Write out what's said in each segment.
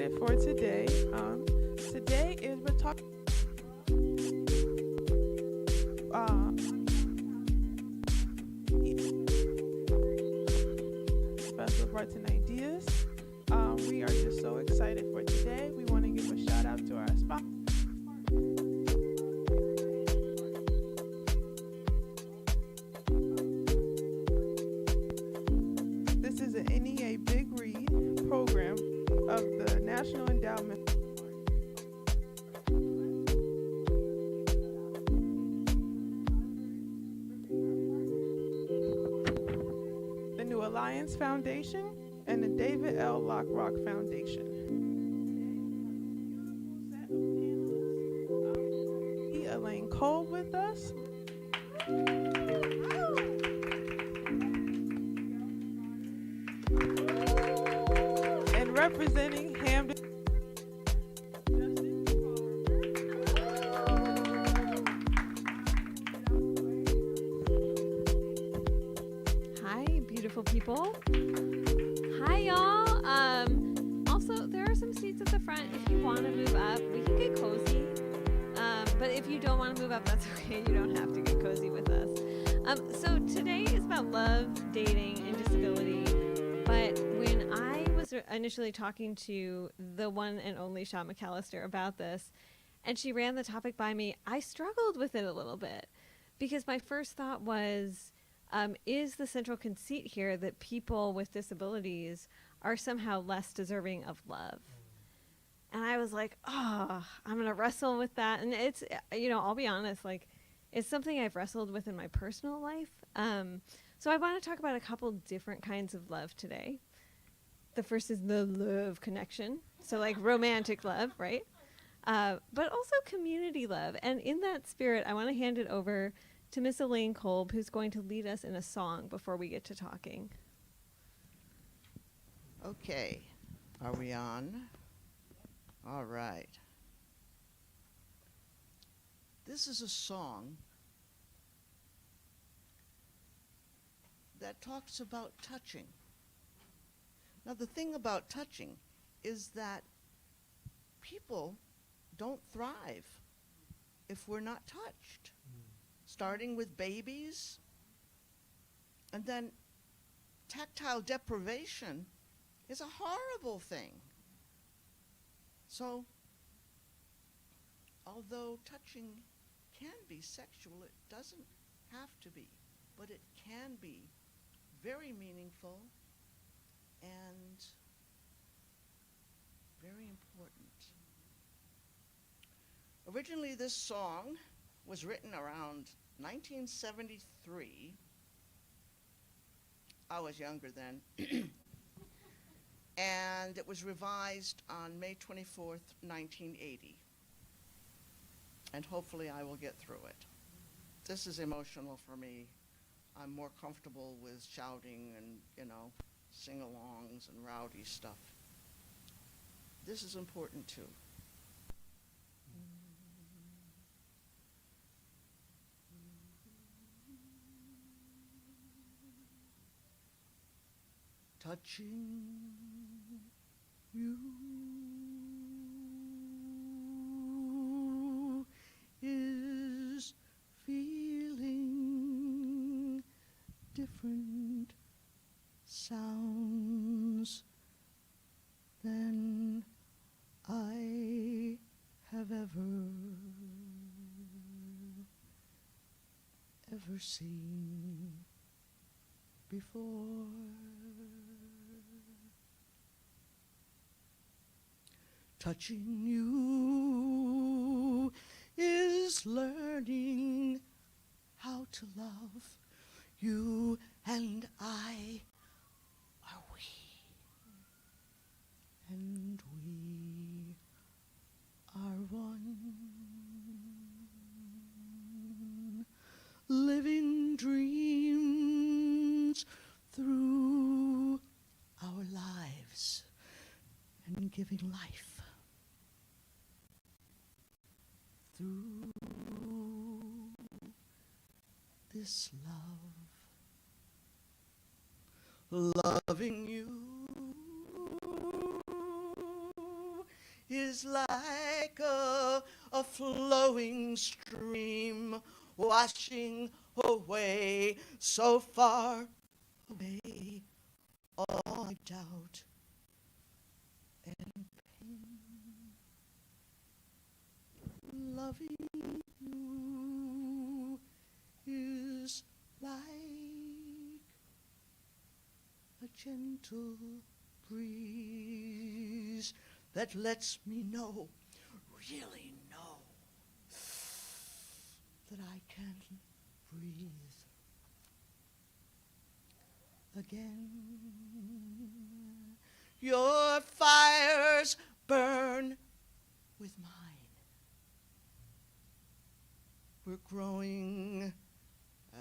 excited for today. Today is we're talking Festival of Arts and Ideas. We are just so excited for today. We want to give a shout out to our sponsor. This is an NEA Big Read program of the National Endowment. The New Alliance Foundation and the David L. Lockrock Foundation. Elaine Kolb with us. And representing Hamden. Hi, beautiful people. Hi, y'all. Also, there are some seats at the front. If you want to move up, we can get cozy. But if you don't want to move up, that's okay. You don't have to get cozy with us. So today is about love, dating, and disability. But when I was initially talking to the one and only Shaw McAllister about this, and she ran the topic by me, I struggled with it a little bit. Because my first thought was, is the central conceit here that people with disabilities are somehow less deserving of love? And I was like, oh, I'm going to wrestle with that. And it's, I'll be honest, like, it's something I've wrestled with in my personal life. So I want to talk about a couple different kinds of love today. The first is the love connection. So like romantic love, right? But also community love. And in that spirit, I want to hand it over to Miss Elaine Kolb, who's going to lead us in a song before we get to talking. Okay, are we on? All right. This is a song that talks about touching. Now, the thing about touching is that people don't thrive if we're not touched. Starting with babies, and then tactile deprivation is a horrible thing. So, although touching can be sexual, it doesn't have to be, but it can be very meaningful and very important. Originally, this song was written around 1973. I was younger then. And it was revised on May 24th, 1980. And hopefully I will get through it. This is emotional for me. I'm more comfortable with shouting and, sing-alongs and rowdy stuff. This is important too. Touching you is feeling different sounds than I have ever seen before. Touching you is learning how to love. You and I are we. And we are one. Living dreams through our lives and giving life through this love. Loving you is like a flowing stream washing away so far away all doubt and pain. Loving you is like a gentle breeze that lets me know, really know, that I can breathe again. Your fires burn with mine. We're growing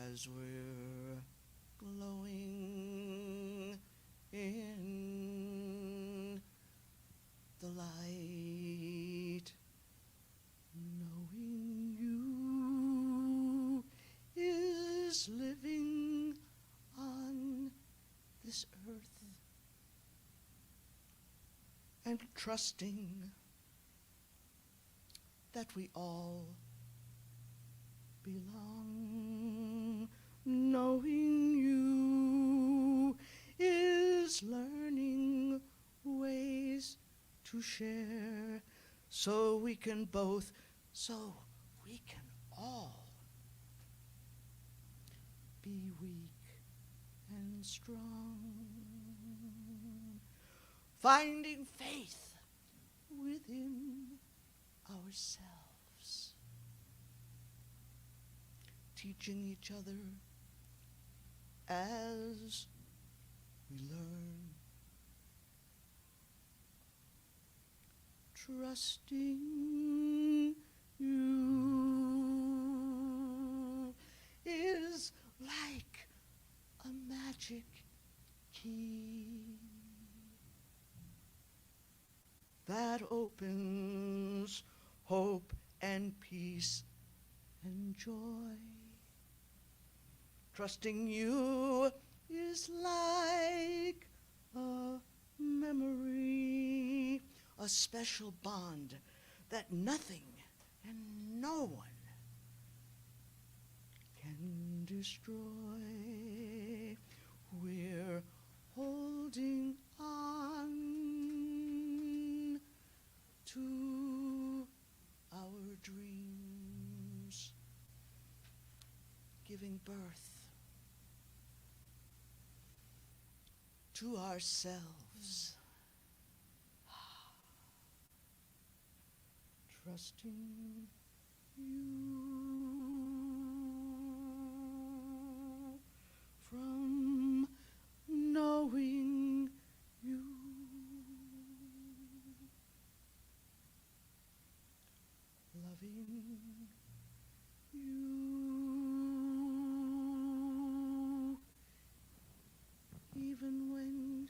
as we're glowing in the light. Knowing you is living on this earth and trusting that we all belong. Knowing you is learning ways to share so we can all be weak and strong. Finding faith within ourselves. Teaching each other as we learn. Trusting you is like a magic key that opens hope and peace and joy. Trusting you is like a memory, a special bond that nothing and no one can destroy. We're holding on to our dreams, giving birth to ourselves. Trusting you from knowing you. Loving you even when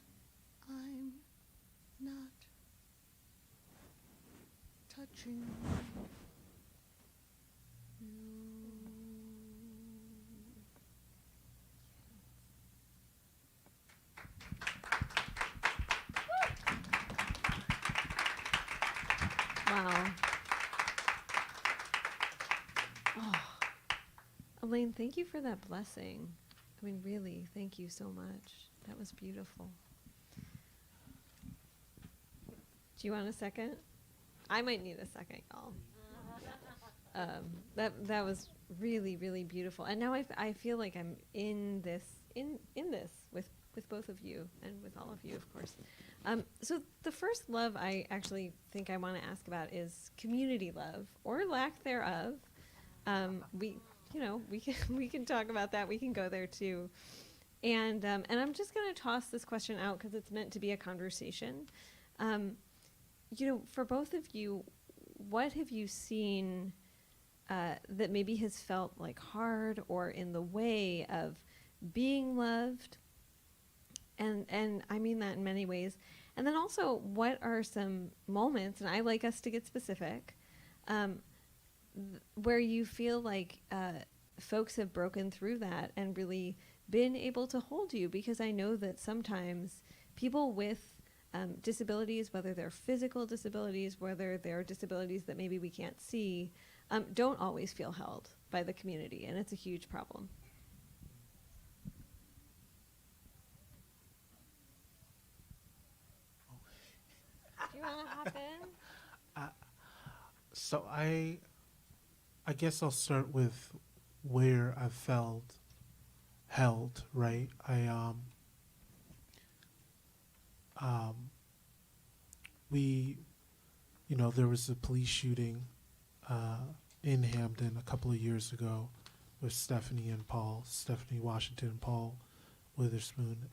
I'm not touching you. Wow. Oh, Elaine, thank you for that blessing. I mean, really, thank you so much. That was beautiful. Do you want a second? I might need a second, y'all. That was really, really beautiful. And now I feel like I'm in this with both of you and with all of you, of course. So the first love I actually think I want to ask about is community love or lack thereof. We can talk about that. We can go there too. And I'm just going to toss this question out because it's meant to be a conversation. For both of you, what have you seen that maybe has felt like hard or in the way of being loved? And I mean that in many ways. And then also, what are some moments, and I like us to get specific, where you feel like folks have broken through that and really been able to hold you? Because I know that sometimes people with disabilities, whether they're physical disabilities, whether they're disabilities that maybe we can't see, don't always feel held by the community, and it's a huge problem. Do you want to hop in? So I guess I'll start with where I felt held, right? We, there was a police shooting in Hamden a couple of years ago with Stephanie Washington and Paul Witherspoon,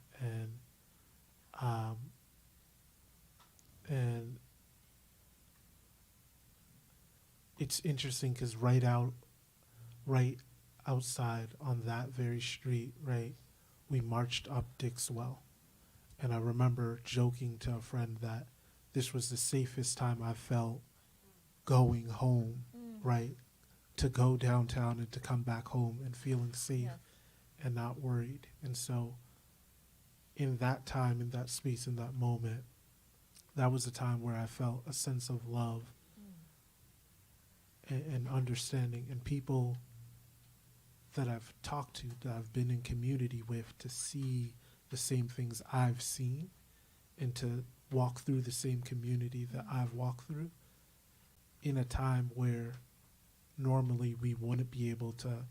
and it's interesting because right outside on that very street, right, we marched up Dixwell. And I remember joking to a friend that this was the safest time I felt going home, right, to go downtown and to come back home and feeling safe and not worried. And so in that time, in that space, in that moment, that was a time where I felt a sense of love and understanding, and people that I've talked to, that I've been in community with, to see the same things I've seen and to walk through the same community that I've walked through in a time where normally we wouldn't be able to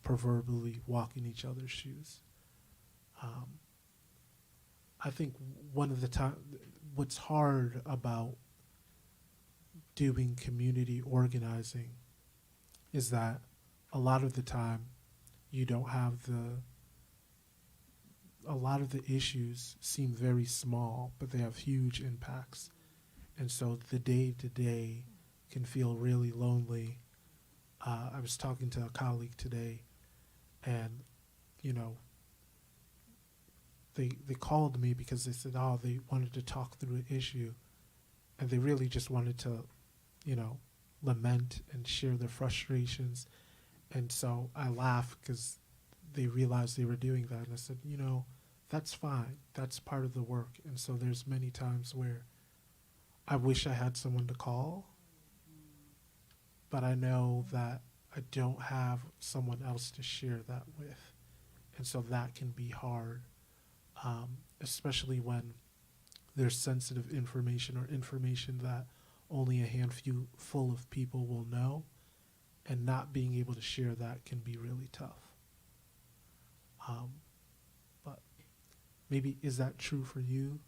proverbially walk in each other's shoes. I think one of the what's hard about doing community organizing is that a lot of the time you don't have a lot of the issues seem very small, but they have huge impacts. And so the day-to-day can feel really lonely. I was talking to a colleague today, and, they called me because they said, they wanted to talk through an issue, and they really just wanted to, lament and share their frustrations. And so I laughed because they realized they were doing that. And I said, that's fine. That's part of the work. And so there's many times where I wish I had someone to call, but I know that I don't have someone else to share that with. And so that can be hard, especially when there's sensitive information or information that only a handful of people will know, and not being able to share that can be really tough. But maybe, is that true for you?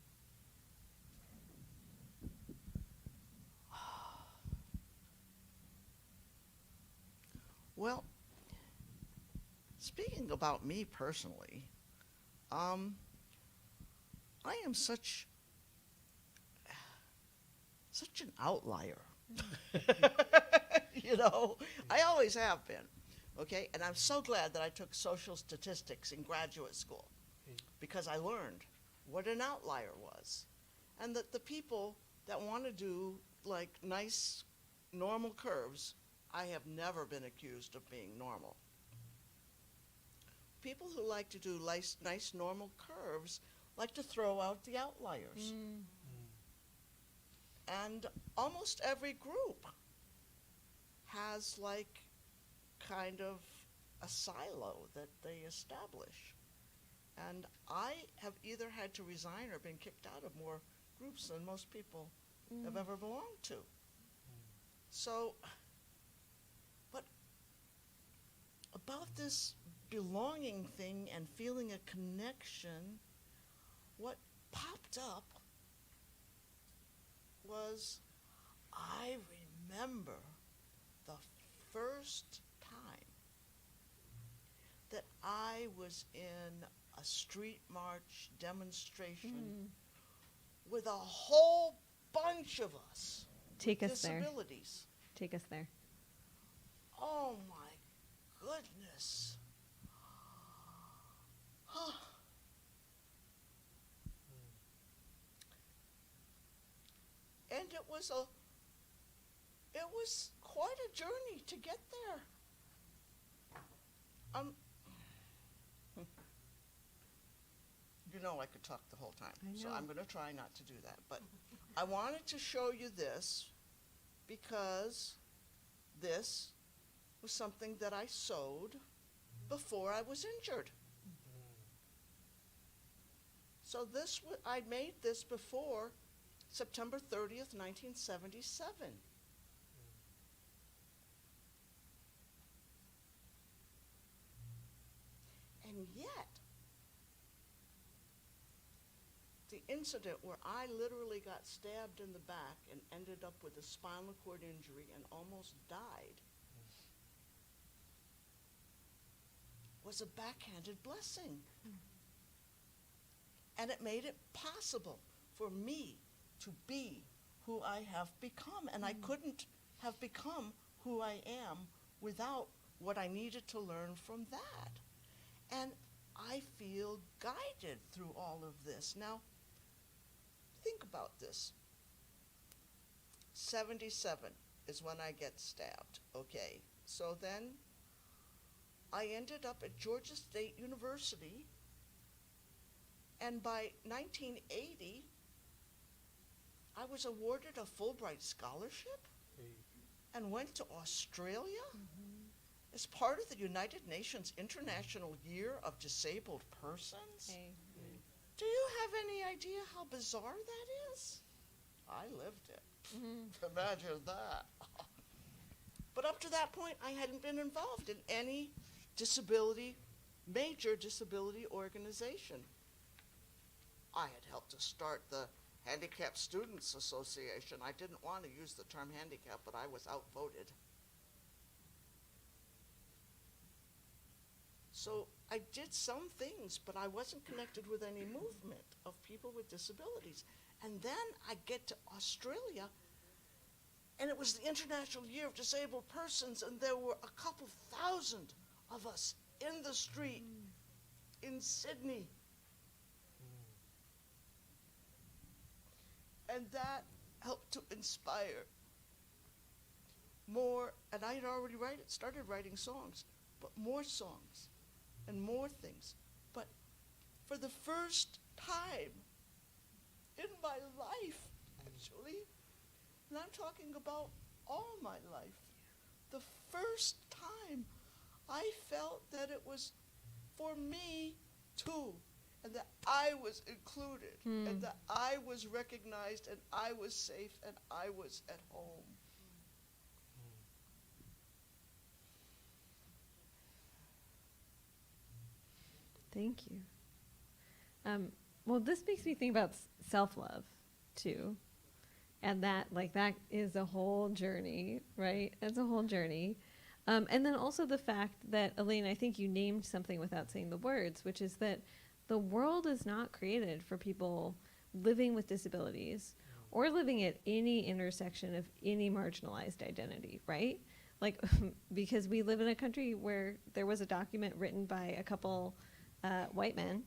Well, speaking about me personally, I am such an outlier. I always have been. Okay, and I'm so glad that I took social statistics in graduate school, because I learned what an outlier was, and that the people that want to do like nice, normal curves, I have never been accused of being normal. People who like to do nice, normal curves like to throw out the outliers. And almost every group has like kind of a silo that they establish. And I have either had to resign or been kicked out of more groups than most people have ever belonged to. So, but about this belonging thing and feeling a connection, what popped up was, I remember the first time that I was in a street march demonstration with a whole bunch of us Take with us there. disabilities. Take us there. Oh my goodness. And it was quite a journey to get there. You know I could talk the whole time. I So know. I'm going to try not to do that. But I wanted to show you this because this was something that I sewed before I was injured. So I made this before September 30th, 1977. And yet, the incident where I literally got stabbed in the back and ended up with a spinal cord injury and almost died was a backhanded blessing. And it made it possible for me to be who I have become. And I couldn't have become who I am without what I needed to learn from that. And I feel guided through all of this. Now, think about this. 77 is when I get stabbed, okay? So then I ended up at Georgia State University, and by 1980, I was awarded a Fulbright scholarship and went to Australia as part of the United Nations International Year of Disabled Persons. Okay. Do you have any idea how bizarre that is? I lived it. Imagine that. But up to that point, I hadn't been involved in any major disability organization. I had helped to start the Handicapped Students Association. I didn't want to use the term handicap, but I was outvoted. So I did some things, but I wasn't connected with any movement of people with disabilities. And then I get to Australia, and it was the International Year of Disabled Persons, and there were a couple thousand of us in the street in Sydney. And that helped to inspire more, and I had already started writing songs, but more songs and more things. But for the first time in my life, actually, and I'm talking about all my life, the first time I felt that it was for me too, and that I was included, and that I was recognized, and I was safe, and I was at home. Thank you. Well, this makes me think about self-love too, and that is a whole journey, right? It's a whole journey. And then also the fact that, Elaine, I think you named something without saying the words, which is that the world is not created for people living with disabilities or living at any intersection of any marginalized identity, right? Like, because we live in a country where there was a document written by a couple white men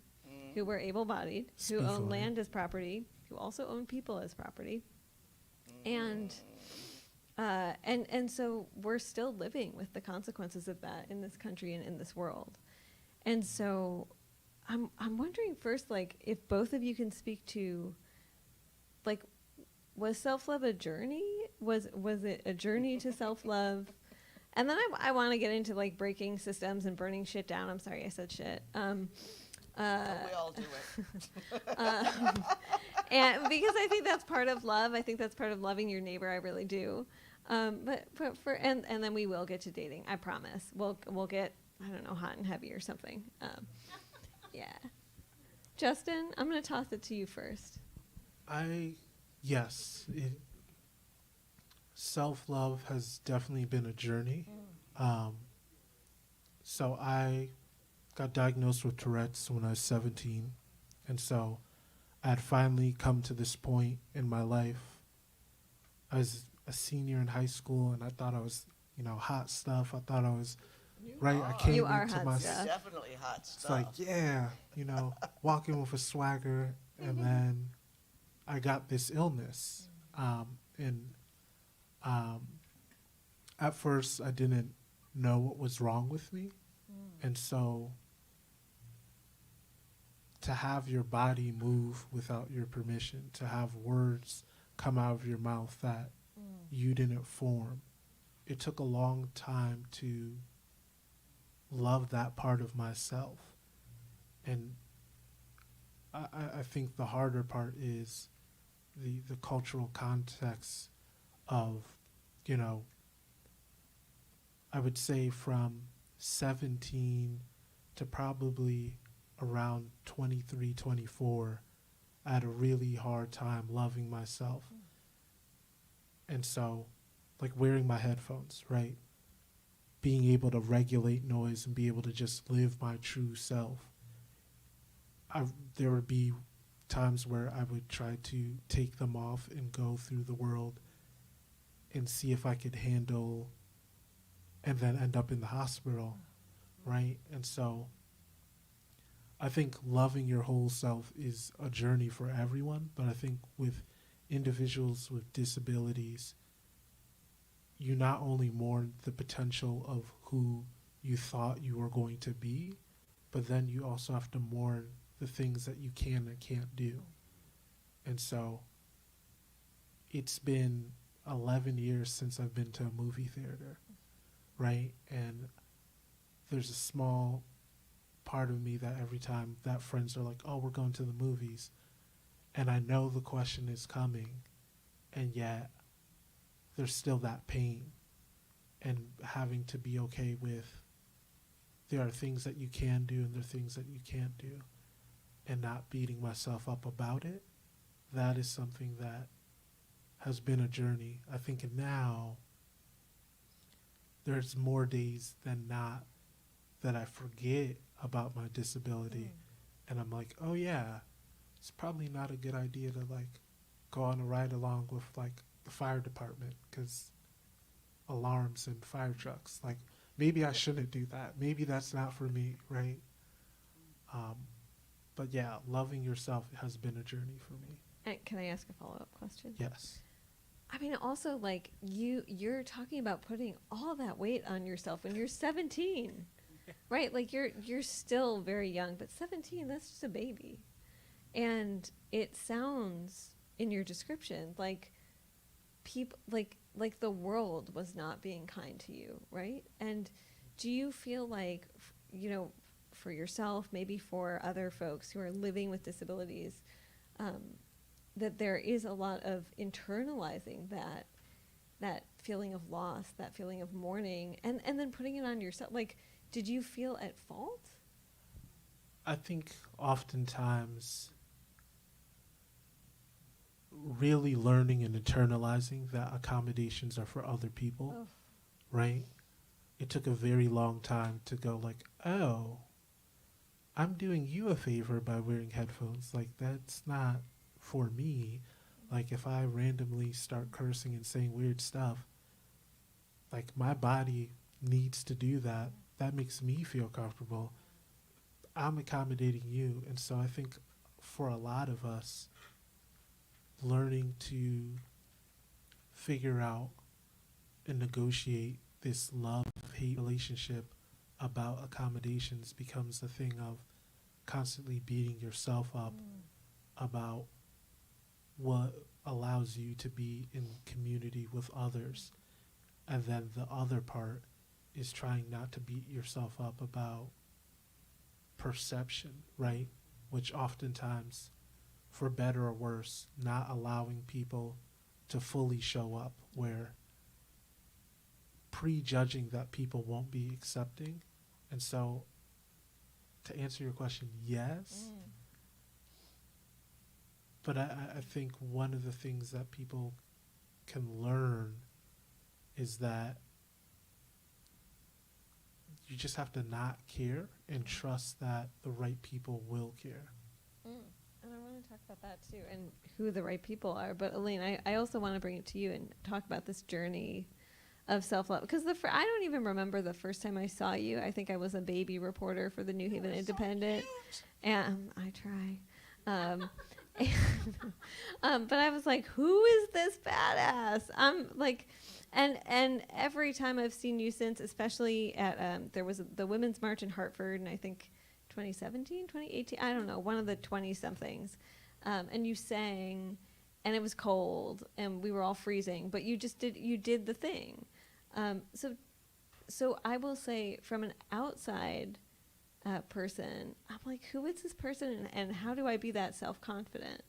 who were able-bodied, who owned land as property, who also owned people as property. And so we're still living with the consequences of that in this country and in this world. And so I'm wondering first, like, if both of you can speak to, like, was self-love a journey? Was it a journey to self-love? And then I want to get into, like, breaking systems and burning shit down. I'm sorry I said shit. But we all do it. And because I think that's part of love. I think that's part of loving your neighbor. I really do. But then we will get to dating. I promise. We'll get, I don't know, hot and heavy or something. Yeah. Justin, I'm going to toss it to you first. Self-love has definitely been a journey. So I got diagnosed with Tourette's when I was 17. And so I had finally come to this point in my life. I was a senior in high school, and I thought I was, hot stuff. I thought I was I came You are into hot my stuff. Definitely hot It's stuff. like, yeah, walking with a swagger, and then I got this illness. At first, I didn't know what was wrong with me. And so to have your body move without your permission, to have words come out of your mouth that you didn't form. It took a long time to love that part of myself. And I think the harder part is the cultural context of, you know, I would say from 17 to probably around 23, 24, I had a really hard time loving myself. And so, like wearing my headphones, right? Being able to regulate noise and be able to just live my true self. There would be times where I would try to take them off and go through the world and see if I could handle, and then end up in the hospital, right? And so I think loving your whole self is a journey for everyone, but I think with individuals with disabilities, you not only mourn the potential of who you thought you were going to be, but then you also have to mourn the things that you can and can't do. And so it's been 11 years since I've been to a movie theater, right? And there's a small part of me that every time that friends are like, oh, we're going to the movies, and I know the question is coming, and yet there's still that pain, and having to be okay with there are things that you can do and there are things that you can't do, and not beating myself up about it. That is something that has been a journey. I think now there's more days than not that I forget about my disability, and I'm like, oh yeah, it's probably not a good idea to like go on a ride along with like the fire department because alarms and fire trucks. Like maybe I shouldn't do that. Maybe that's not for me, right? But yeah, loving yourself has been a journey for me. And can I ask a follow-up question? Yes. I mean, also, like, you're talking about putting all that weight on yourself when you're 17, right? Like, you're still very young, but 17, that's just a baby. And it sounds, in your description, like people, like the world was not being kind to you, right? And do you feel like, you know, for yourself, maybe for other folks who are living with disabilities, that there is a lot of internalizing that feeling of loss, that feeling of mourning, and then putting it on yourself? Like, did you feel at fault? I think oftentimes really learning and internalizing that accommodations are for other people, right? It took a very long time to go like, oh, I'm doing you a favor by wearing headphones. Like, that's not for me. Like, if I randomly start cursing and saying weird stuff, like, my body needs to do that. That makes me feel comfortable. I'm accommodating you. And so I think for a lot of us, learning to figure out and negotiate this love-hate relationship about accommodations becomes a thing of constantly beating yourself up about what allows you to be in community with others. And then the other part is trying not to beat yourself up about perception, right? Which oftentimes, for better or worse, not allowing people to fully show up, where prejudging that people won't be accepting. And so, to answer your question, yes. But I think one of the things that people can learn is that you just have to not care and trust that the right people will care. And I want to talk about that too, and who the right people are. But Elaine, I also want to bring it to you and talk about this journey of self-love, because I don't even remember the first time I saw you. I think I was a baby reporter for the New Haven Independent, and I try. But I was like, who is this badass? I'm like, and every time I've seen you since, especially at there was the Women's March in Hartford, and I think 2017, 2018, I don't know, one of the 20 somethings. And you sang, and it was cold, and we were all freezing, but you did the thing. So I will say, from an outside person, I'm like, who is this person, and how do I be that self-confident?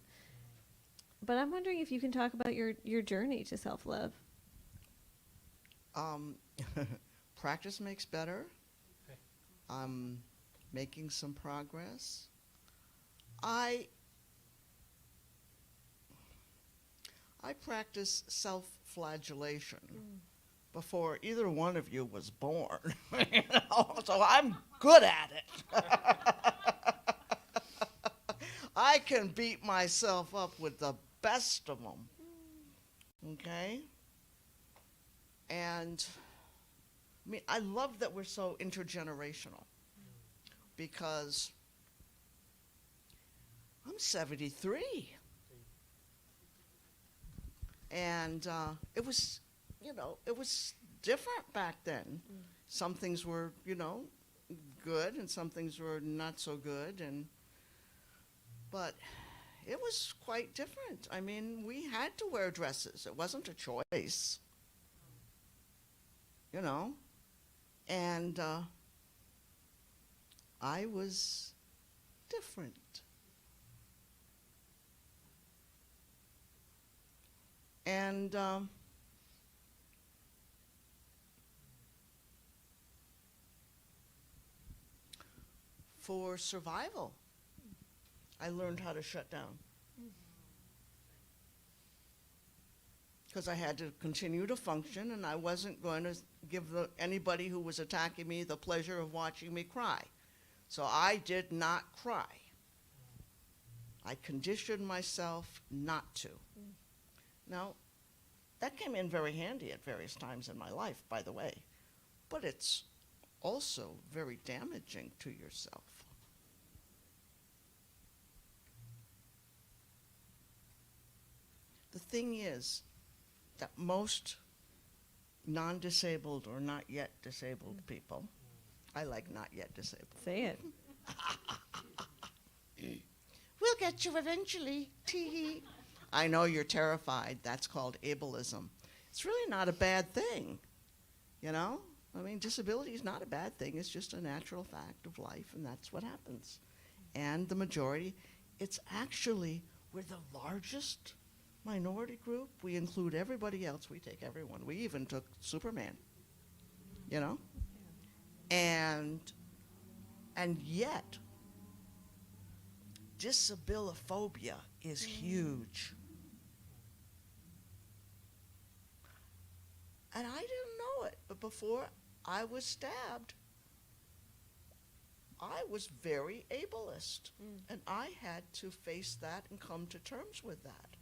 But I'm wondering if you can talk about your journey to self-love. Practice makes better. Okay. I'm making some progress. I practice self-flagellation before either one of you was born. So I'm good at it. I can beat myself up with the best of them. Okay? And I mean, I love that we're so intergenerational, because I'm 73. And it was different back then. Some things were, good, and some things were not so good, but it was quite different. I mean, we had to wear dresses. It wasn't a choice, and I was different. And for survival, I learned how to shut down. Because I had to continue to function, and I wasn't going to give anybody who was attacking me the pleasure of watching me cry. So I did not cry. I conditioned myself not to. Now, that came in very handy at various times in my life, by the way, but it's also very damaging to yourself. The thing is that most non-disabled or not yet disabled people, I like not yet disabled. Say it. We'll get you eventually, tee-hee. I know you're terrified. That's called ableism. It's really not a bad thing, I mean, disability is not a bad thing. It's just a natural fact of life, and that's what happens. And the majority, it's actually, we're the largest minority group. We include everybody else. We take everyone. We even took Superman, And yet, disabiliphobia is huge. And I didn't know it, but before I was stabbed, I was very ableist, and I had to face that and come to terms with that.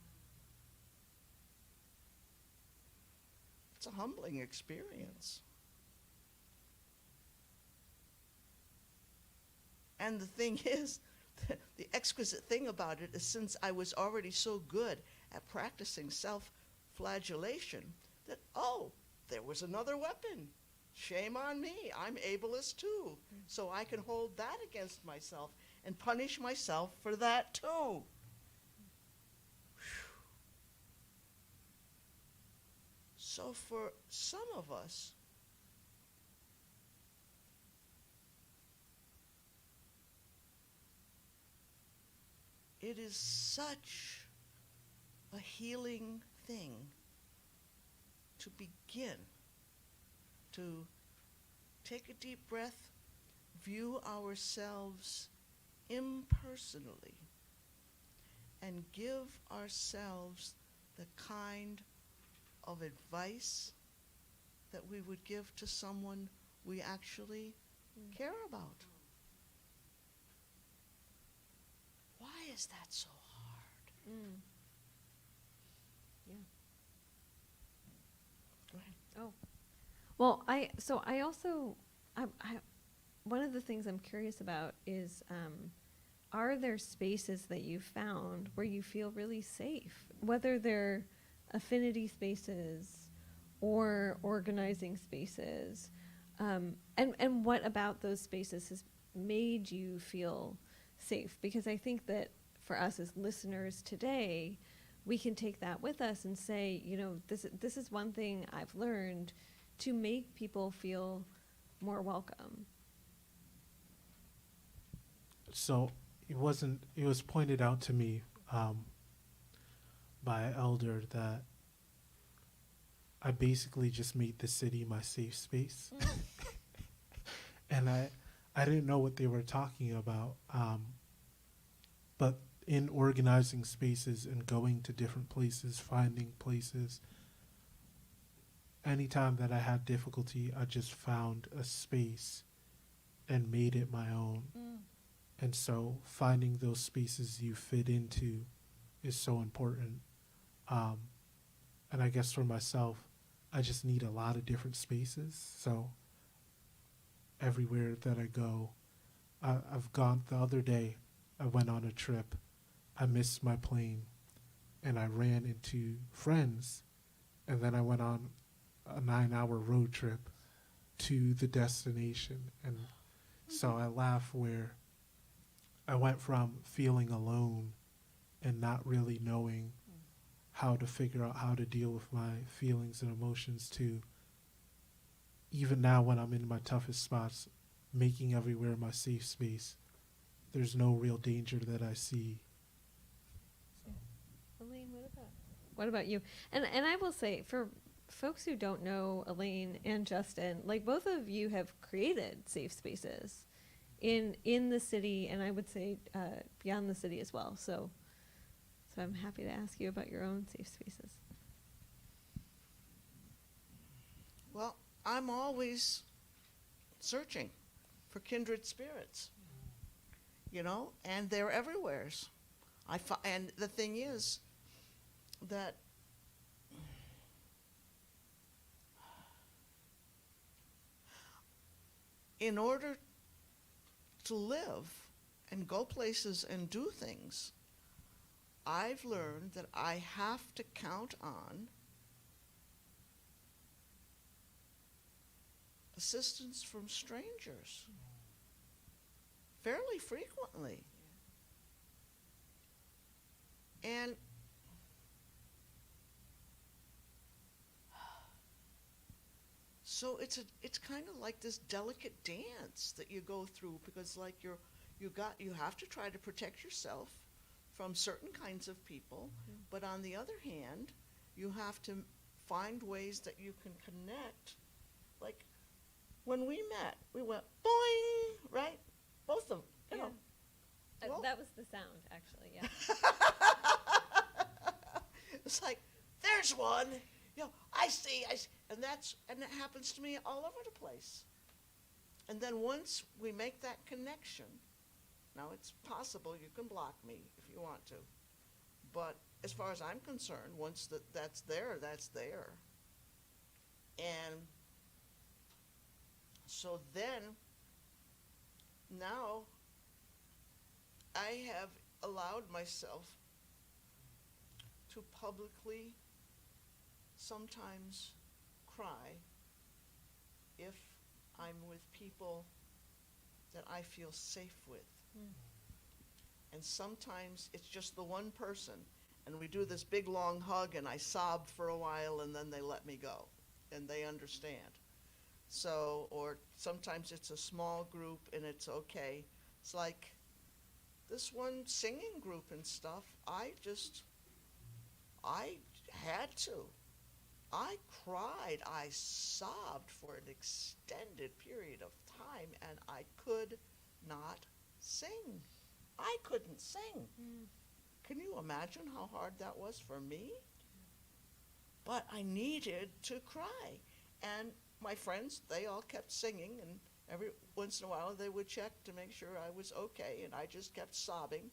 It's a humbling experience. And the thing is, the exquisite thing about it is, since I was already so good at practicing self-flagellation, that, there was another weapon. Shame on me. I'm ableist too. So I can hold that against myself and punish myself for that too. So for some of us, it is such a healing thing to begin to take a deep breath, view ourselves impersonally, and give ourselves the kind of advice that we would give to someone we actually care about. Why is that so hard? Yeah. Go ahead. Oh, well, I one of the things I'm curious about is, are there spaces that you found where you feel really safe, whether they're affinity spaces or organizing spaces, and what about those spaces made you feel safe? Because I think that for us as listeners today, we can take that with us and say, you know, this is one thing I've learned to make people feel more welcome. So it was pointed out to me by an elder that I basically just made the city my safe space. And I didn't know what they were talking about. But in organizing spaces and going to different places, finding places, anytime that I had difficulty, I just found a space and made it my own. And so finding those spaces you fit into is so important. And I guess for myself, I just need a lot of different spaces. So everywhere that I go, I've gone the other day, I went on a trip. I missed my plane and I ran into friends. And then I went on a 9-hour road trip to the destination. And so I laugh where I went from feeling alone and not really knowing how to figure out how to deal with my feelings and emotions to even now when I'm in my toughest spots, making everywhere my safe space. There's no real danger that I see. Elaine, what about you? And I will say, for folks who don't know Elaine and Justin, like both of you have created safe spaces in the city, and I would say beyond the city as well. So I'm happy to ask you about your own safe spaces. Well, I'm always searching for kindred spirits, you know, and they're everywheres. And the thing is that in order to live and go places and do things, I've learned that I have to count on assistance from strangers fairly frequently. And so it's kind of like this delicate dance that you go through, because like you have to try to protect yourself from certain kinds of people, but on the other hand, you have to find ways that you can connect. Like when we met, we went boing, right? Both of them, you know. Well, that was the sound, actually, yeah. It's like, there's one, you know, I see, and it happens to me all over the place. And then once we make that connection, now it's possible you can block me if you want to, but as far as I'm concerned, once that's there, that's there. And so then, now I have allowed myself to publicly sometimes cry if I'm with people that I feel safe with. And sometimes it's just the one person, and we do this big long hug and I sob for a while and then they let me go and they understand. So, or sometimes it's a small group and it's okay. It's like this one singing group and stuff, I had to. I cried, I sobbed for an extended period of time, and I could not sing. I couldn't sing. Can you imagine how hard that was for me? But I needed to cry. And my friends, they all kept singing, and every once in a while they would check to make sure I was okay, and I just kept sobbing.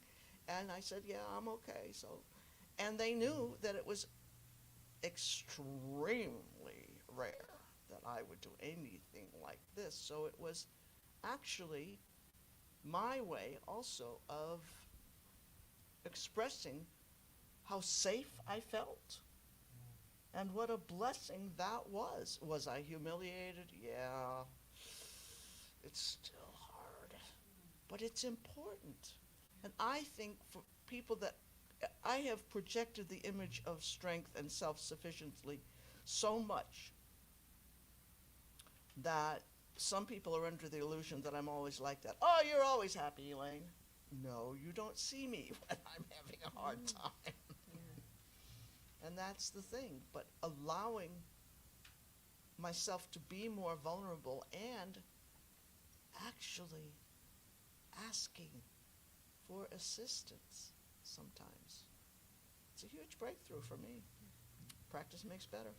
And I said, yeah, I'm okay. So, and they knew that it was extremely rare that I would do anything like this. So it was actually my way also of expressing how safe I felt and what a blessing that was. Was I humiliated? Yeah. It's still hard. but it's important. And I think for people that, I have projected the image of strength and self-sufficiency so much that some people are under the illusion that I'm always like that. Oh, you're always happy, Elaine. No, you don't see me when I'm having a hard time. And that's the thing. But allowing myself to be more vulnerable and actually asking for assistance sometimes. It's a huge breakthrough for me. Practice makes better.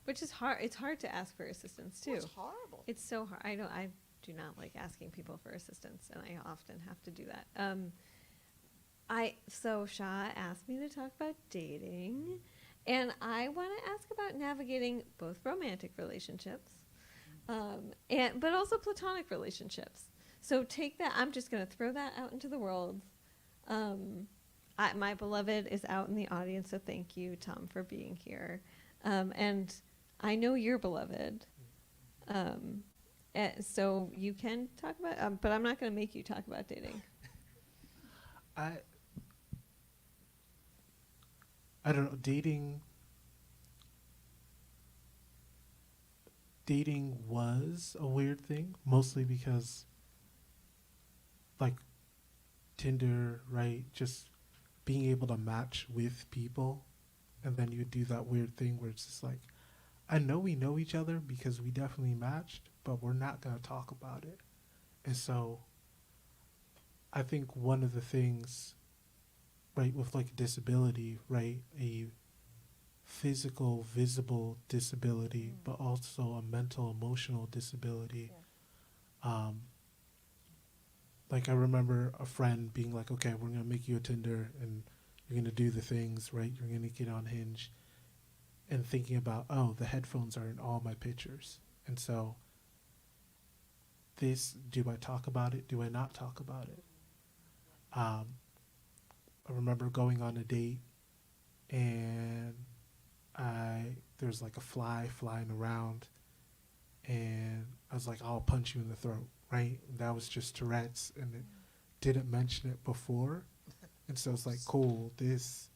Which is hard. It's hard to ask for assistance too. Oh, it's horrible. It's so hard. I do not like asking people for assistance, and I often have to do that. So Shah asked me to talk about dating, and I want to ask about navigating both romantic relationships, but also platonic relationships. So take that. I'm just going to throw that out into the world. My beloved is out in the audience, so thank you, Tom, for being here. And I know you're beloved. So you can talk about, but I'm not going to make you talk about dating. I don't know, dating was a weird thing, mostly because like Tinder, right, just being able to match with people, and then you do that weird thing where it's just like, I know we know each other because we definitely matched, but we're not going to talk about it. And so I think one of the things, right, with like a disability, right, a physical, visible disability, but also a mental, emotional disability. Like I remember a friend being like, okay, we're going to make you a Tinder and you're going to do the things, right? You're going to get on Hinge, and thinking about, oh, the headphones are in all my pictures. And so do I talk about it? Do I not talk about it? I remember going on a date and there's like a fly flying around, and I was like, I'll punch you in the throat, right? And that was just Tourette's, and it didn't mention it before. And so it's like, cool, this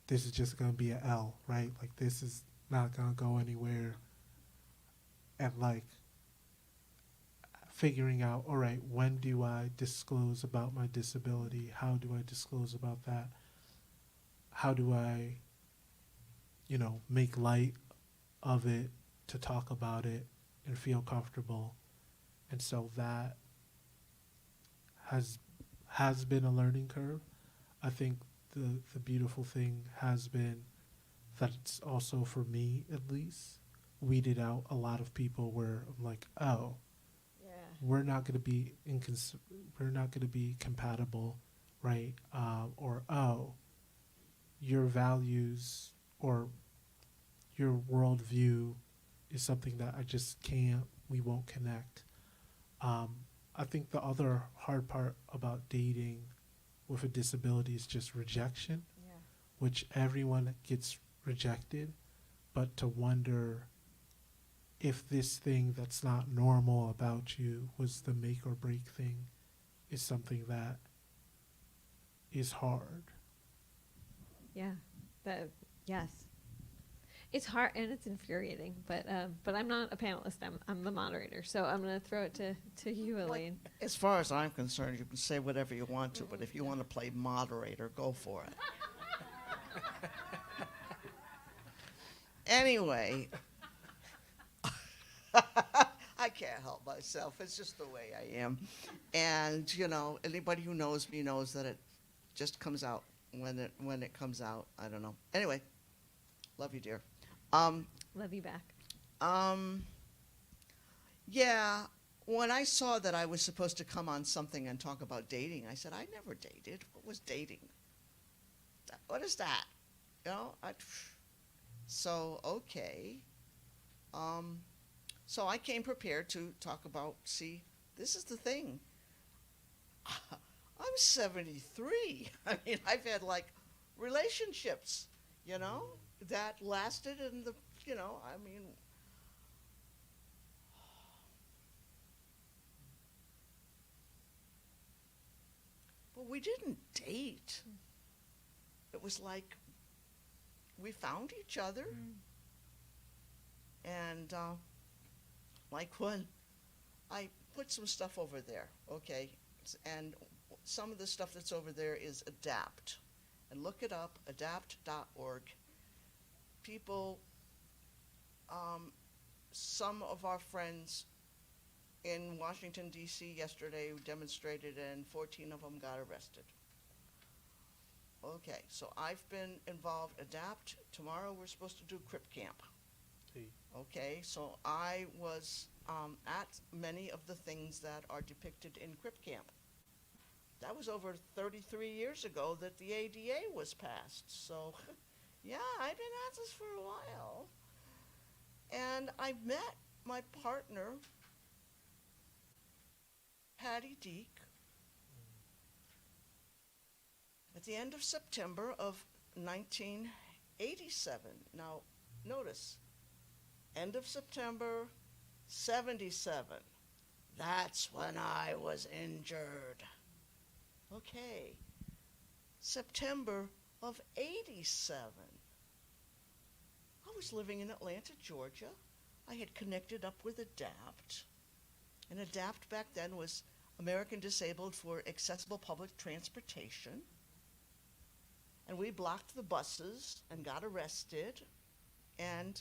is just going to be an L, right? Like, this is not going to go anywhere. And like figuring out, all right, when do I disclose about my disability? How do I disclose about that? How do I, make light of it, to talk about it and feel comfortable? And so that has been a learning curve. I think the beautiful thing has been that it's also, for me at least, weeded out a lot of people where I'm like, oh, Yeah. we're not going to be compatible, right? Or, oh, your values or your worldview is something that we won't connect. I think the other hard part about dating with a disability is just rejection, Yeah. which everyone gets rejected, but to wonder if this thing that's not normal about you was the make or break thing is something that is hard. Yeah. Yes. It's hard and it's infuriating, but I'm not a panelist. I'm the moderator, so I'm going to throw it to you, Elaine. As far as I'm concerned, you can say whatever you want to, but if you want to play moderator, go for it. Anyway, I can't help myself. It's just the way I am. And, anybody who knows me knows that it just comes out when it comes out. I don't know. Anyway, love you, dear. Love you back. Yeah, when I saw that I was supposed to come on something and talk about dating, I said, I never dated. What was dating? What is that? So, okay. So I came prepared to talk about, see, this is the thing. I'm 73. I mean, I've had relationships, that lasted in the, we didn't date. It was like we found each other. And like when I put some stuff over there, okay, and some of the stuff that's over there is ADAPT. And look it up, adapt.org. People, some of our friends in Washington, D.C. yesterday demonstrated, and 14 of them got arrested. Okay, so I've been involved, ADAPT. Tomorrow we're supposed to do Crip Camp. Okay, so I was at many of the things that are depicted in Crip Camp. That was over 33 years ago that the ADA was passed. So, yeah, I've been at this for a while. And I met my partner, Patty Deek, at the end of September of 1987. Now, notice, end of September, 77. That's when I was injured. Okay, September of 87. I was living in Atlanta, Georgia. I had connected up with ADAPT. And ADAPT back then was American Disabled for Accessible Public Transportation. And we blocked the buses and got arrested. And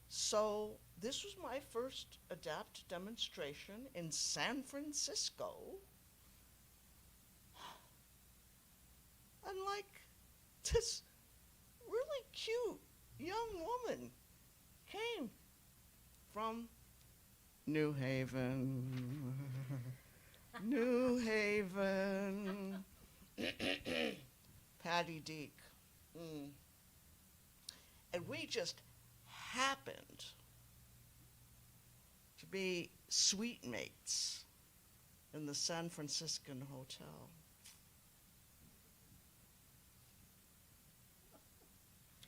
so this was my first ADAPT demonstration in San Francisco. And like this really cute young woman came from New Haven, New Haven, Patty Deek. And we just happened to be suite mates in the San Franciscan hotel.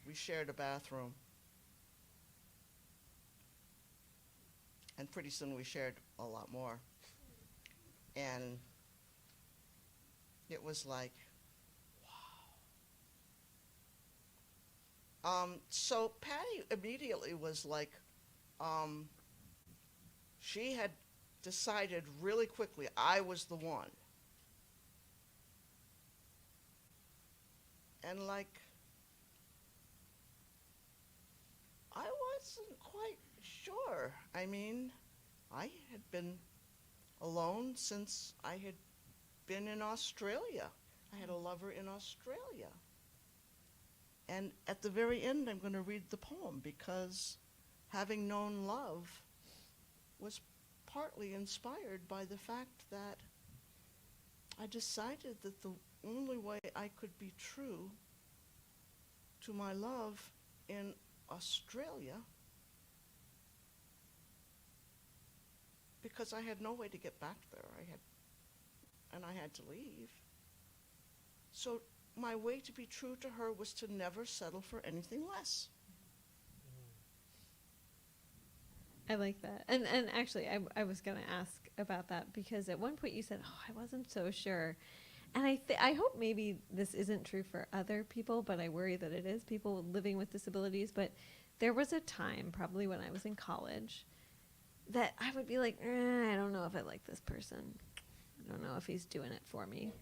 We shared a bathroom. And pretty soon we shared a lot more. And it was like, wow. So Patty immediately was like, she had decided really quickly I was the one. And like, I wasn't quite sure. I mean, I had been alone since I had been in Australia. I had a lover in Australia. And at the very end, I'm going to read the poem because having known love was partly inspired by the fact that I decided that the only way I could be true to my love in Australia, because I had no way to get back there. I had to leave. So my way to be true to her was to never settle for anything less. I like that. And actually, I was going to ask about that because at one point you said, oh, I wasn't so sure. And I hope maybe this isn't true for other people, but I worry that it is, people living with disabilities. But there was a time, probably when I was in college, that I would be like, I don't know if I like this person. I don't know if he's doing it for me.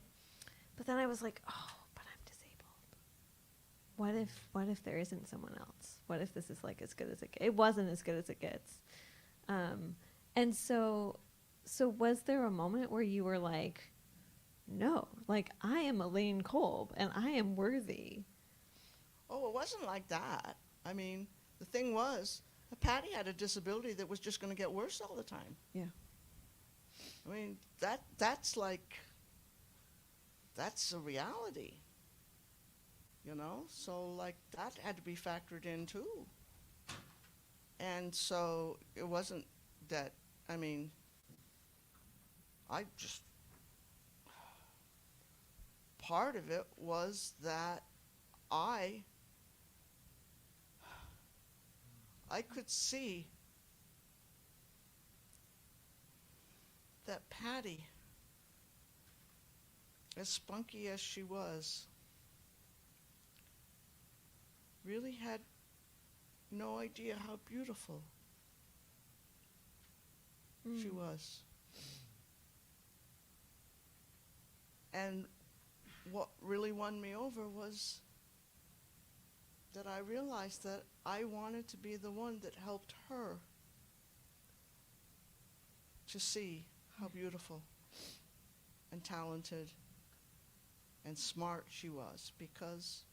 But then I was like, oh, but I'm disabled. What if there isn't someone else? What if this is like as good as it gets? It wasn't as good as it gets. And so was there a moment where you were like, no, like I am Elaine Kolb and I am worthy? Oh, it wasn't like that. I mean, the thing was, Patty had a disability that was just going to get worse all the time. Yeah. I mean, that's a reality, you know? So, like, that had to be factored in, too. And so it wasn't that, I mean, part of it was that I could see that Patty as spunky as she was, really had no idea how beautiful she was. And what really won me over was that I realized that I wanted to be the one that helped her to see how beautiful and talented and smart she was, because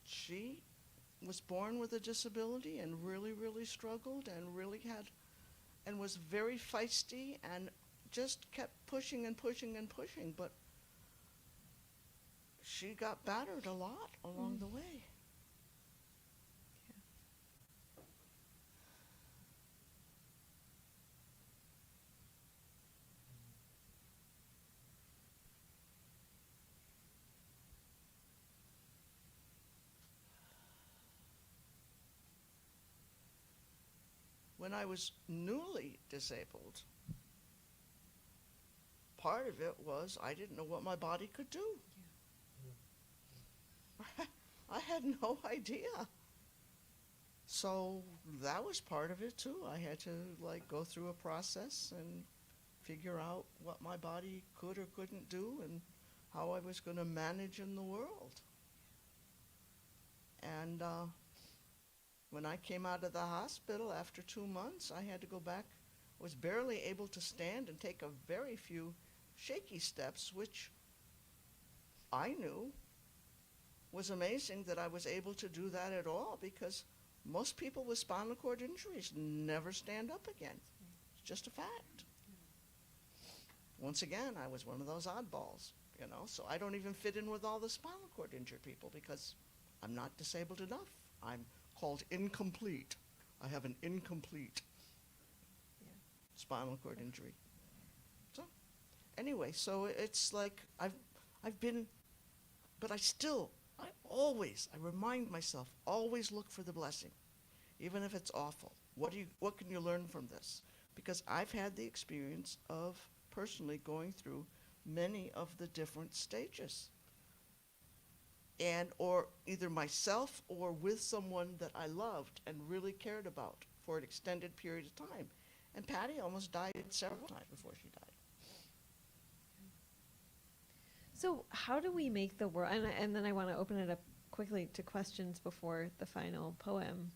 she was born with a disability and really, really struggled and really had, and was very feisty and just kept pushing and pushing and pushing, but she got battered a lot along the way. When I was newly disabled, part of it was I didn't know what my body could do. I had no idea. So that was part of it too. I had to go through a process and figure out what my body could or couldn't do and how I was going to manage in the world. And when I came out of the hospital after 2 months, I had to go back. I was barely able to stand and take a very few shaky steps, which I knew was amazing that I was able to do that at all, because most people with spinal cord injuries never stand up again. It's just a fact. Once again, I was one of those oddballs, so I don't even fit in with all the spinal cord injured people because I'm not disabled enough. I'm called incomplete. I have an incomplete spinal cord injury. So anyway, so it's like I've been, but I remind myself, always look for the blessing, even if it's awful. What can you learn from this? Because I've had the experience of personally going through many of the different stages, and or either myself or with someone that I loved and really cared about for an extended period of time. And Patty almost died several times before she died. So how do we make the world, and then I want to open it up quickly to questions before the final poem.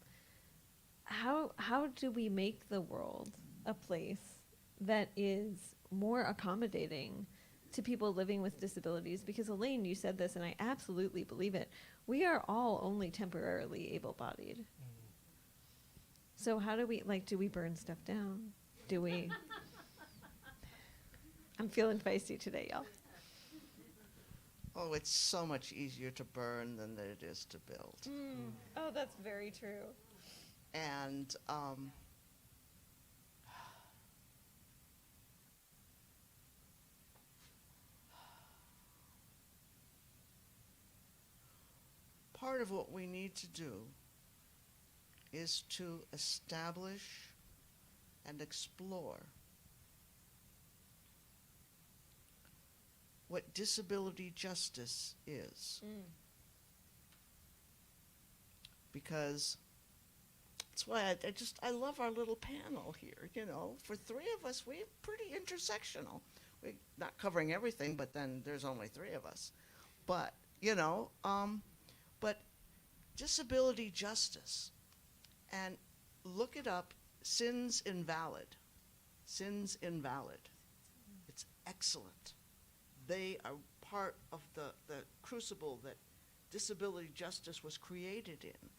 How do we make the world a place that is more accommodating to people living with disabilities? Because Elaine, you said this, and I absolutely believe it. We are all only temporarily able-bodied. So how do we, do we burn stuff down? Do we? I'm feeling feisty today, y'all. Oh, it's so much easier to burn than it is to build. Oh, that's very true. And part of what we need to do is to establish and explore what disability justice is. Because that's why I love our little panel here, For three of us, we're pretty intersectional. We're not covering everything, but then there's only three of us. But, but disability justice, and look it up, Sins Invalid. Sins Invalid. It's excellent. They are part of the crucible that disability justice was created in.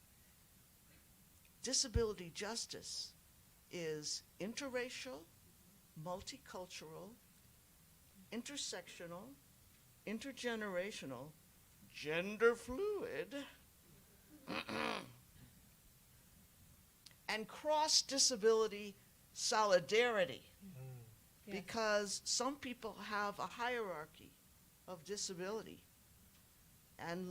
Disability justice is interracial, multicultural, intersectional, intergenerational, gender fluid, and cross-disability solidarity. Yes. Because some people have a hierarchy of disability. And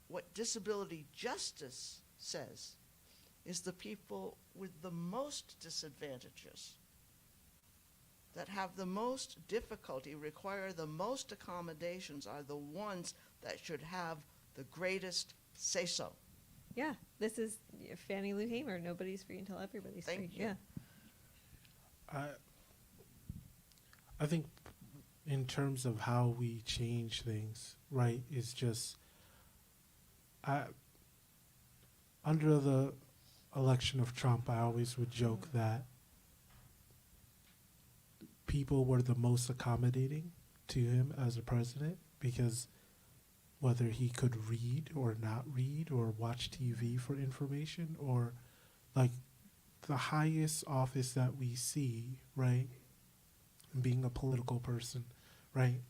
what disability justice says is the people with the most disadvantages that have the most difficulty, require the most accommodations, are the ones that should have the greatest say-so. Yeah, this is Fannie Lou Hamer. Nobody's free until everybody's free. Thank you. Yeah. I think in terms of how we change things, right, is just under the election of Trump, I always would joke that people were the most accommodating to him as a president because whether he could read or not read or watch TV for information or like the highest office that we see, right, being a political person, right,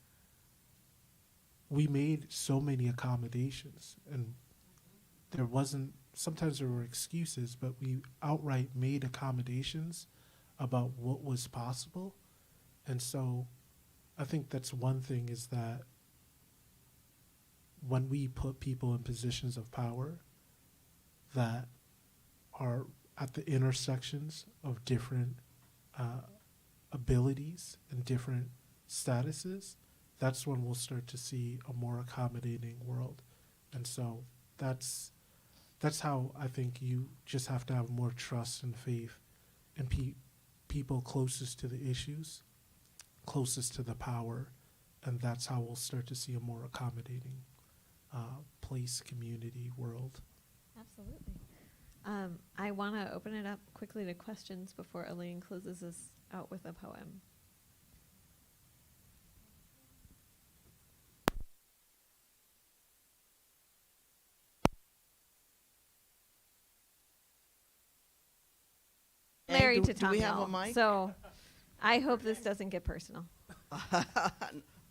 we made so many accommodations and there wasn't, sometimes there were excuses, but we outright made accommodations about what was possible. And so I think that's one thing is that when we put people in positions of power that are at the intersections of different abilities and different statuses, that's when we'll start to see a more accommodating world. And so that's how I think you just have to have more trust and faith in people closest to the issues, closest to the power, and that's how we'll start to see a more accommodating place, community, world. Absolutely. I want to open it up quickly to questions before Elaine closes us out with a poem. Married to Do Tom we have a Yell, mic? so I hope this doesn't get personal.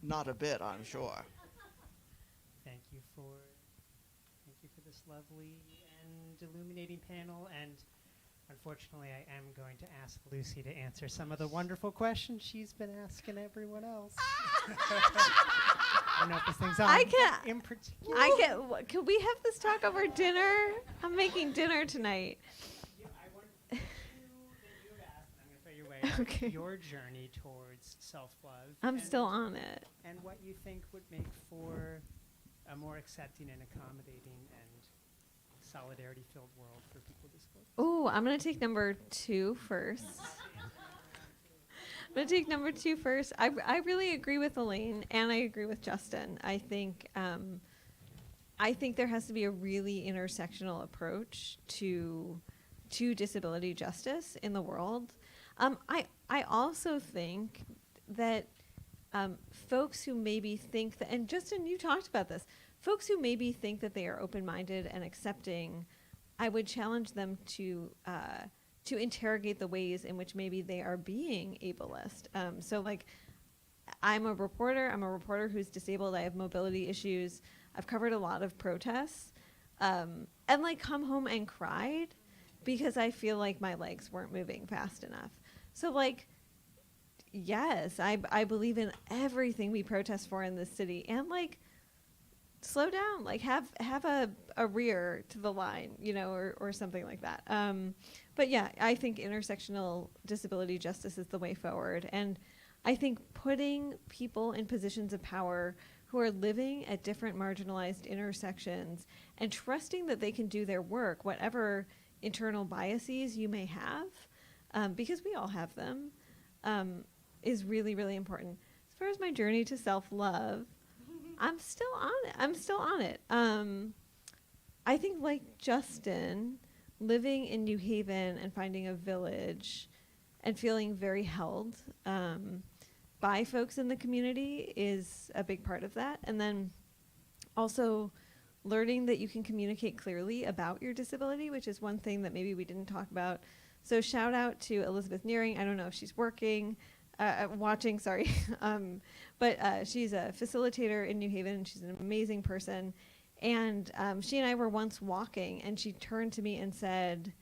Not a bit, I'm sure. Thank you for this lovely and illuminating panel. And unfortunately, I am going to ask Lucy to answer some of the wonderful questions she's been asking everyone else. I don't know if this thing's on. I can't. In particular. Can we have this talk over dinner? I'm making dinner tonight. I want you to ask, I'm going to throw your way, Okay. your journey towards self-love. I'm and- still on it. And what you think would make for a more accepting and accommodating and solidarity-filled world for people with disabilities. Oh, I'm going to take number 2 first. I'm going to take number 2 first. I really agree with Elaine, and I agree with Justin. I think there has to be a really intersectional approach to disability justice in the world. I also think that folks who maybe think that, and Justin, you talked about this, folks who maybe think that they are open-minded and accepting, I would challenge them to interrogate the ways in which maybe they are being ableist. So like, I'm a reporter who's disabled, I have mobility issues, I've covered a lot of protests, and like come home and cried because I feel like my legs weren't moving fast enough. So like, yes, I believe in everything we protest for in this city, and like, slow down, like have a rear to the line, you know, or something like that. But yeah, I think intersectional disability justice is the way forward. And I think putting people in positions of power who are living at different marginalized intersections and trusting that they can do their work, whatever internal biases you may have, because we all have them, is really, really important. As far as my journey to self-love, I'm still on it. I think like Justin, living in New Haven and finding a village and feeling very held by folks in the community is a big part of that. And then also learning that you can communicate clearly about your disability, which is one thing that maybe we didn't talk about. So shout out to Elizabeth Nearing. I don't know if she's watching, sorry. But she's a facilitator in New Haven. She's an amazing person. And she and I were once walking, and she turned to me and said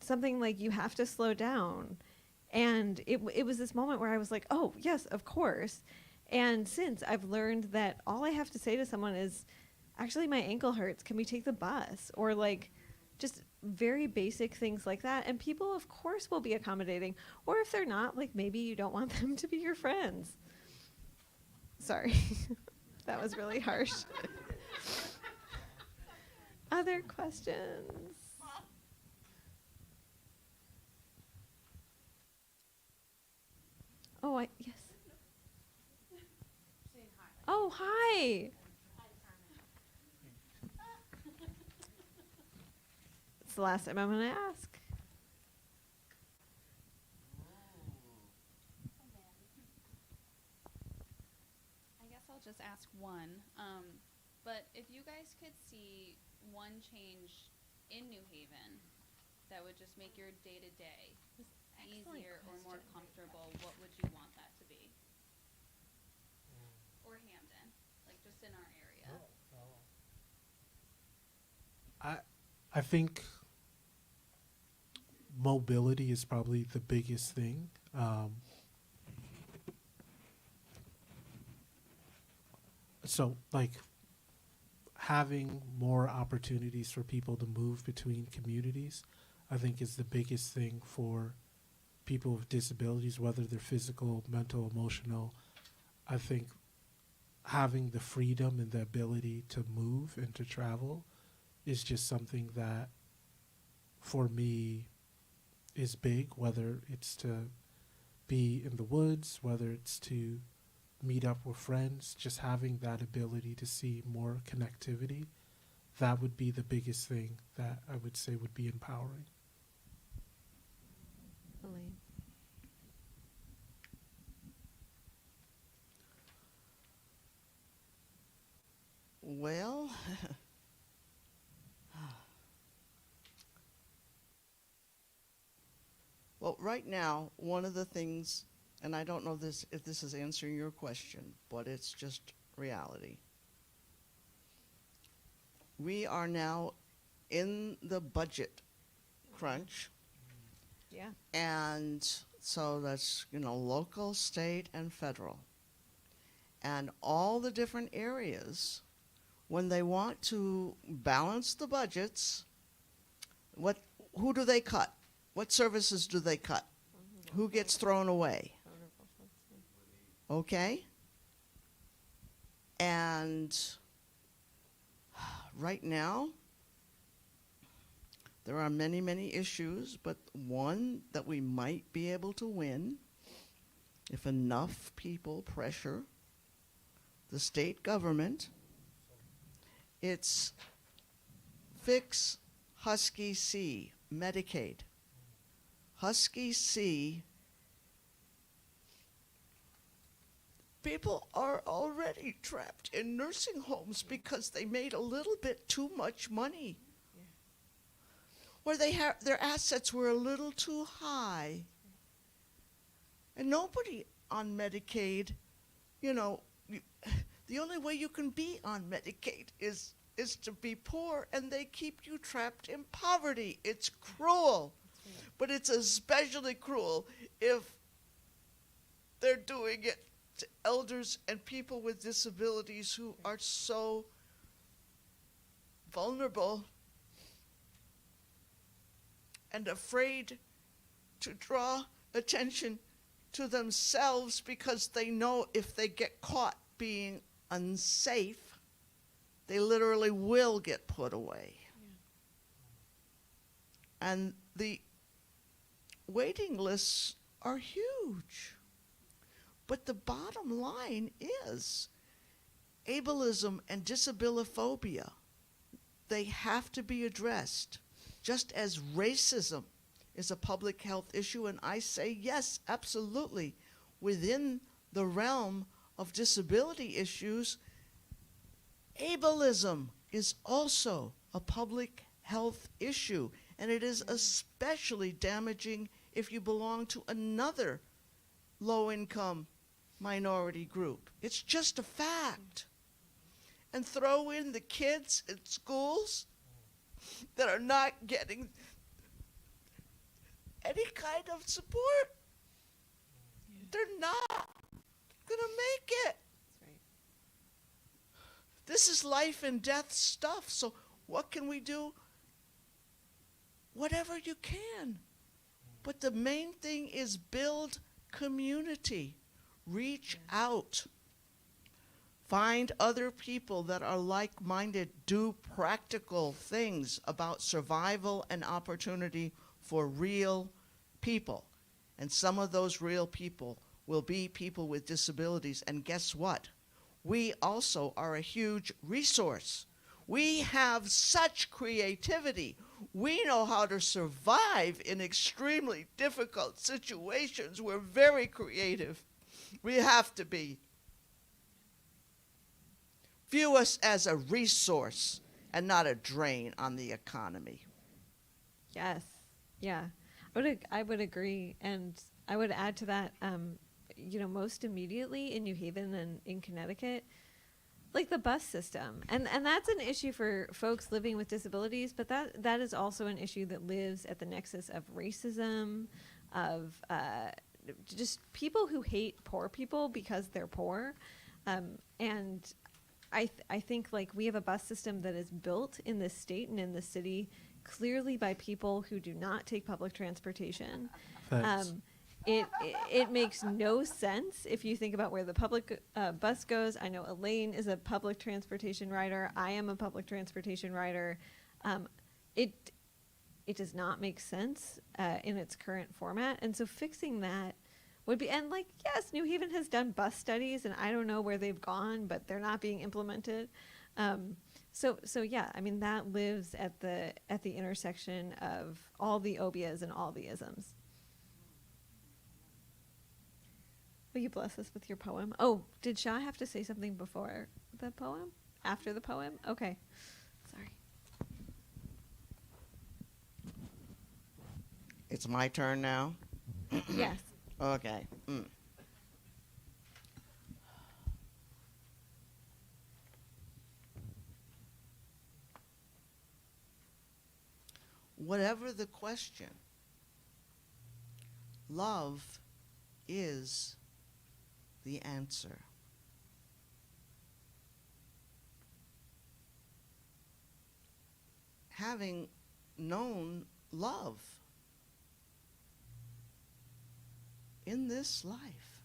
something like, "You have to slow down." And it was this moment where I was like, oh, yes, of course. And since I've learned that all I have to say to someone is, actually, my ankle hurts. Can we take the bus? Or like, just very basic things like that. And people, of course, will be accommodating. Or if they're not, like maybe you don't want them to be your friends. Sorry, that was really harsh. Other questions? Oh, yes. Oh, hi. It's the last time I'm going to ask. I guess I'll just ask one. But if you guys could see one change in New Haven that would just make your day-to-day easier or more comfortable, what would you want that to be? Or Hamden, like just in our area. I think mobility is probably the biggest thing. So like having more opportunities for people to move between communities, I think is the biggest thing for people with disabilities, whether they're physical, mental, emotional. I think having the freedom and the ability to move and to travel is just something that for me is big, whether it's to be in the woods, whether it's to meet up with friends, just having that ability to see more connectivity, that would be the biggest thing that I would say would be empowering. Elaine. Well, well, right now, one of the things, and I don't know if this is answering your question, but it's just reality. We are now in the budget crunch, Yeah. and so that's, local, state, and federal. And all the different areas, when they want to balance the budgets, who do they cut? What services do they cut? Who gets thrown away? Okay? And right now, there are many, many issues, but one that we might be able to win if enough people pressure the state government, it's fix Husky C, Medicaid. Husky C, people are already trapped in nursing homes because they made a little bit too much money. Yeah. Or their assets were a little too high. And nobody on Medicaid, the only way you can be on Medicaid is to be poor, and they keep you trapped in poverty. It's cruel. But it's especially cruel if they're doing it to elders and people with disabilities who are so vulnerable and afraid to draw attention to themselves because they know if they get caught being unsafe, they literally will get put away. Yeah. And the waiting lists are huge. But the bottom line is ableism and disabiliphobia, they have to be addressed, just as racism is a public health issue. And I say yes, absolutely, within the realm of disability issues, ableism is also a public health issue, and it is especially damaging if you belong to another low-income minority group. It's just a fact. And throw in the kids in schools that are not getting any kind of support. They're not gonna make it. That's right. This is life and death stuff. So what can we do? whatever you can. But the main thing is build community. Reach out. Find other people that are like-minded. Do practical things about survival and opportunity for real people. And some of those real people will be people with disabilities. And guess what? We also are a huge resource. We have such creativity. We know how to survive in extremely difficult situations. We're very creative. We have to be. View us as a resource and not a drain on the economy. Yes. Yeah. I would agree. And I would add to that, most immediately in New Haven and in Connecticut, like the bus system. And that's an issue for folks living with disabilities, but that is also an issue that lives at the nexus of racism, of just people who hate poor people because they're poor. And I think like we have a bus system that is built in this state and in this city clearly by people who do not take public transportation. It makes no sense if you think about where the public bus goes. I know Elaine is a public transportation rider. I am a public transportation rider. It does not make sense in its current format. And so fixing that would be, and like, yes, New Haven has done bus studies and I don't know where they've gone, but they're not being implemented. So yeah, I mean, that lives at the intersection of all the obias and all the isms. Will you bless us with your poem? Oh, did Shah have to say something before the poem? After the poem? Okay. Sorry. It's my turn now? Yes. Okay. Whatever the question, love is the answer. Having known love in this life,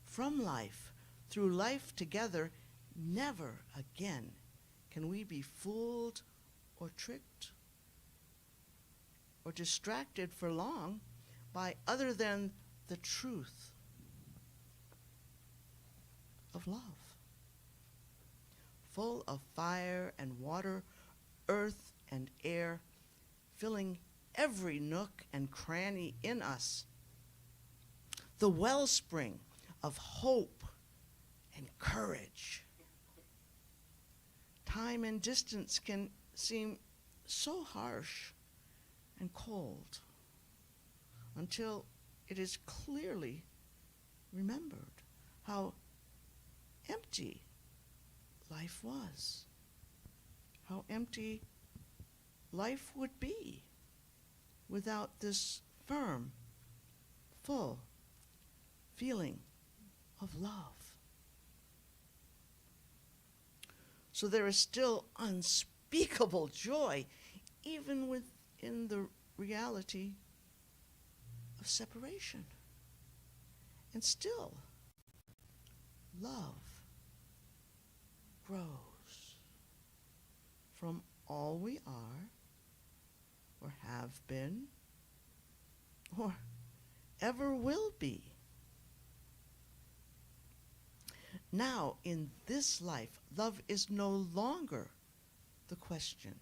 from life, through life together, never again can we be fooled or tricked or distracted for long by other than the truth of love. Full of fire and water, earth and air, filling every nook and cranny in us. The wellspring of hope and courage. Time and distance can seem so harsh and cold until it is clearly remembered how empty life was, how empty life would be without this firm, full feeling of love. So there is still unspeakable joy, even within the reality of separation. And still, love grows from all we are, or have been, or ever will be. Now, in this life, love is no longer the question,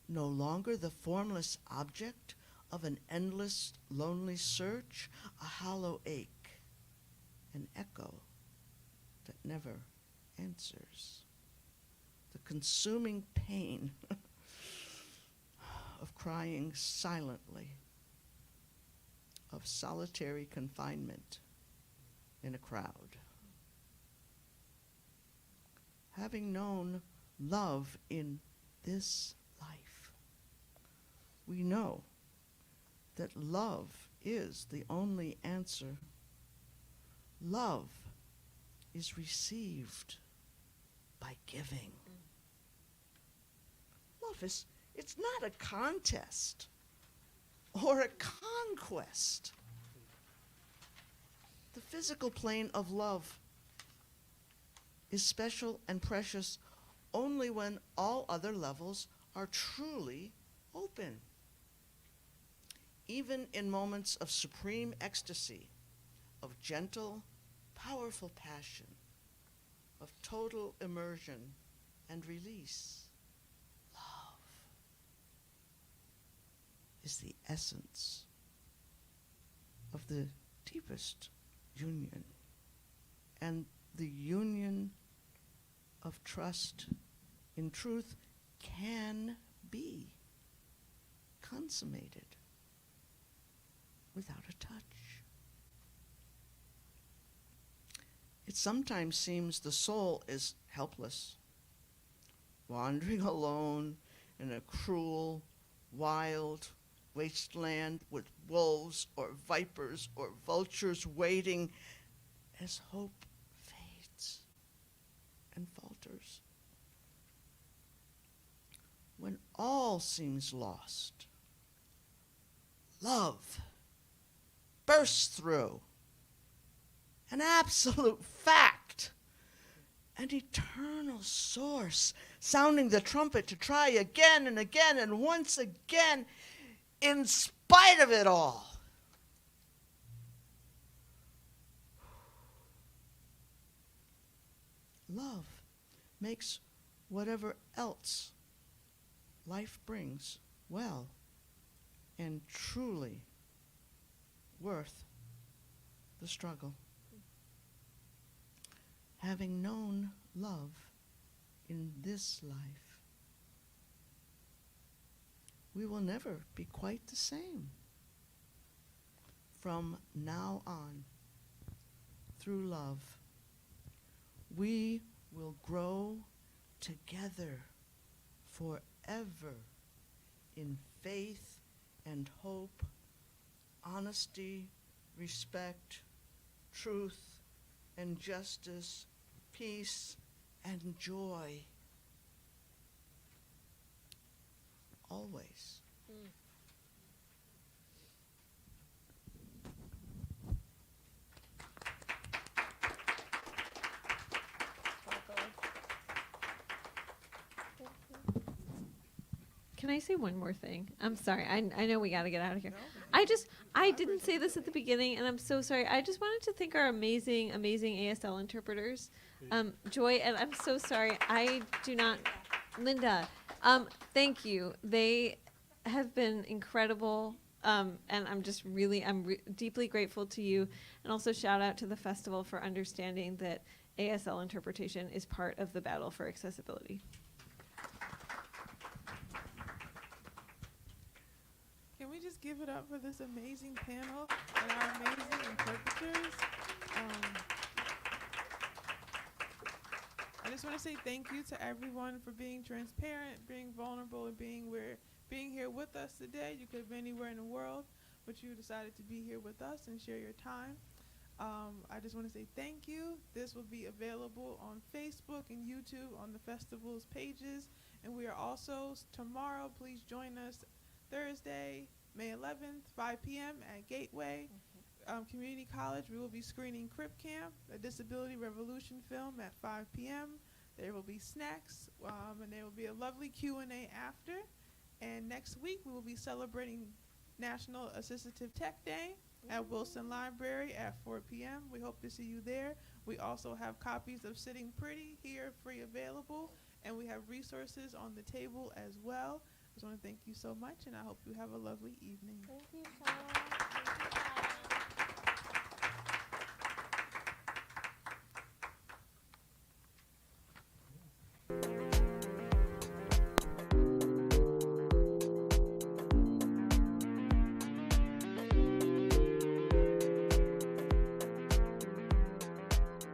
no longer the formless object of an endless, lonely search, a hollow ache, an echo that never answers. The consuming pain of crying silently, of solitary confinement in a crowd. Having known love in this life, we know that love is the only answer. Love is received by giving. Love it's not a contest. or a conquest. The physical plane of love is special and precious only when all other levels are truly open. Even in moments of supreme ecstasy, of gentle, powerful passion, of total immersion and release, love is the essence of the deepest union, and the union of trust in truth can be consummated without a touch. It sometimes seems the soul is helpless, wandering alone in a cruel, wild wasteland with wolves or vipers or vultures waiting as hope fades and falters. When all seems lost, love bursts through, an absolute fact, an eternal source, sounding the trumpet to try again and again and once again, in spite of it all. Love makes whatever else life brings well and truly worth the struggle. Having known love in this life, we will never be quite the same. From now on, through love, we will grow together forever in faith and hope, honesty, respect, truth and justice, peace and joy. Always. Can I say one more thing? I'm sorry. I know we got to get out of here. I didn't say this at the beginning, and I'm so sorry. I just wanted to thank our amazing, amazing ASL interpreters, Joy, and I'm so sorry. I do not, Linda. Thank you. They have been incredible, and I'm just really, deeply grateful to you, and also shout out to the festival for understanding that ASL interpretation is part of the battle for accessibility. Can we just give it up for this amazing panel and our amazing interpreters? I just want to say thank you to everyone for being transparent, being vulnerable, and being here with us today. You could have been anywhere in the world, but you decided to be here with us and share your time. I just want to say thank you. This will be available on Facebook and YouTube on the festival's pages. And we are also, tomorrow, please join us Thursday, May 11th, 5 p.m. at Gateway Community College. We will be screening Crip Camp, a disability revolution film at 5 p.m. There will be snacks, and there will be a lovely Q&A after. And next week, we will be celebrating National Assistive Tech Day at Wilson Library at 4 p.m. We hope to see you there. We also have copies of Sitting Pretty here, free available, and we have resources on the table as well. I just want to thank you so much, and I hope you have a lovely evening. Thank you, Sean.